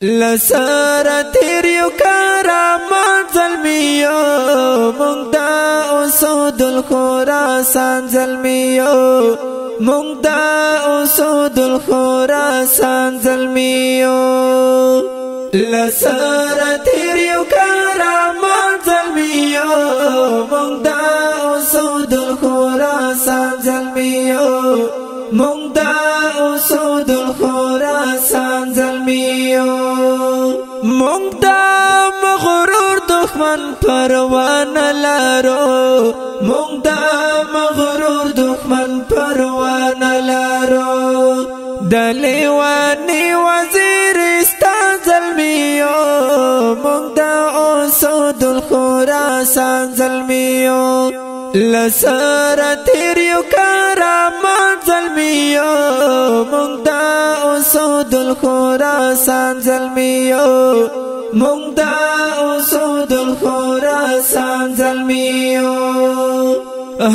لسر تیریو کرامات ظلمیو مونږ دا اسود الخراسان ظلمیو مونږ دا اسود الخراسان ظلمیو لسر تیریو کرامات ظلمیو مونږ دا اسود الخراسان ظلمیو مونږ دا اسود الخراسان ظلمیو مونږ دا مغرور دښمن پروان لارو مونږ دا مغرور دښمن پروان لارو د لیوانی وزیرستان ظلمیو مونږ دا اسود الخراسان ظلمیو لسر تیریو کرامات ظلمیو مونږ دا اسود الخراسان ظلمیو مونږ دا اسود الخراسان ظلمیو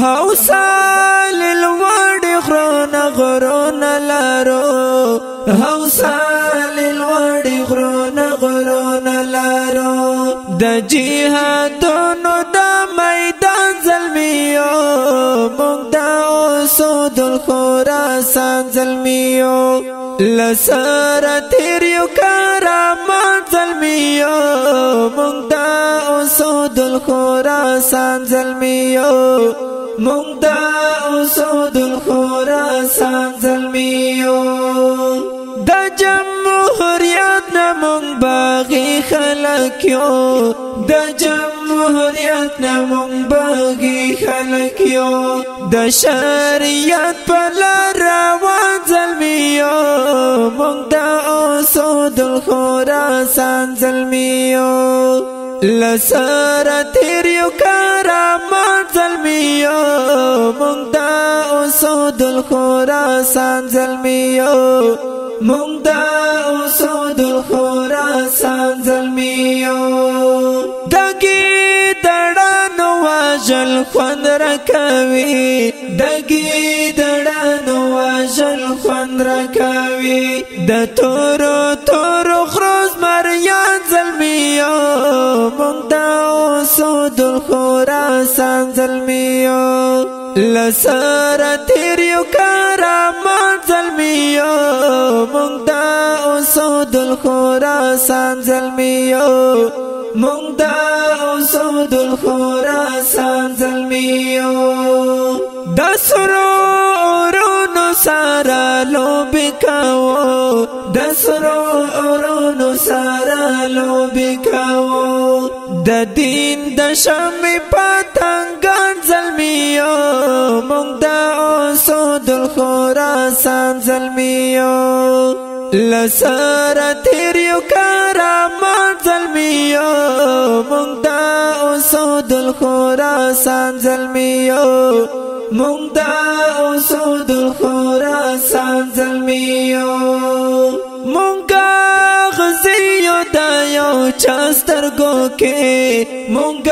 هوسا للوړي غرونه لارو هوسا للوړي غرونه لارو د جهادونو د میدان ظلمیو مونږ دا اسود الخراسان ظلمیو لسر تیریو کرامات ظلمیو مونږ دا اسود الخراسان ظلمیو مونږ دا اسود الخراسان ظلمیو د جمهوریت نمونږ باغی خلک یو د جمهوریت نمونږ باغی خلک یو د شریعت په لار روان ظلمیو مونږ دا اسود الخراسان ظلمیو لسر تیریو کرامات ظلمیو مونږ دا اسود الخراسان ظلمیو مونږ دا اسود الخراسان ظلمیو دګی دړانو واجل خوند رکوي دګی دړانو واجل خوند رکوي د تورو تورو خروز مریان ظلمیو مونږ دا اسود الخراسان ظلمیو لسر تیریو کرامات ظلمیو مونږ دا اسود الخراسان ظلمیو مونږ دا اسود الخراسان ظلمیو د سرو اورونو سره لوبې کوو د سرو اورونو سره لوبې کوو د دین د شمع پتنګان ظلمیو مونږ دا اسود الخراسان ظلمیو لسر تیریو کرامات ظلمیو مونږ دا اسود الخراسان ظلمیو مونږ دا اسود الخراسان ظلمیو مونږ غزیو دا یو چاسترګو کې مونږ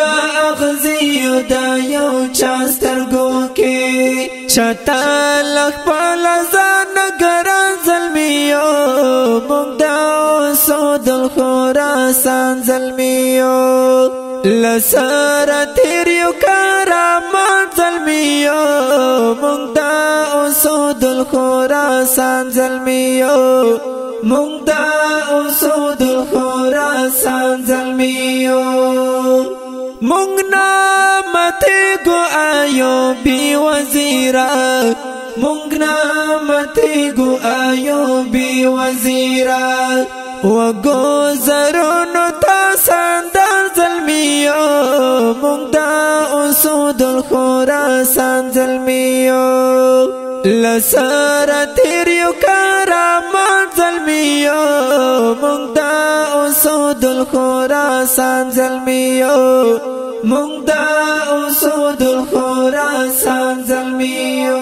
غزیو دا یو چاسترګو کې چتا لخ پالا ځان ګران ظلمیو مونږ دا اسود الخراسان ظلمیو لسر تیریو کرامات ظلمیو مونږ دا اسود الخراسان ظلمیو مونږ دا اسود الخراسان ظلمیو مونږ نامتې ګو ایوبي وزیرا مونږ نامتې ګو ایوبي وزیرا وګوزرونو تا سندر ظلمیو مونږ دا اسود الخراسان ظلمیو لسر تیریو کرامات ظلمیو مونږ دا اسود الخراسان ظلمیو مونږ دا اسود الخراسان ظلمیو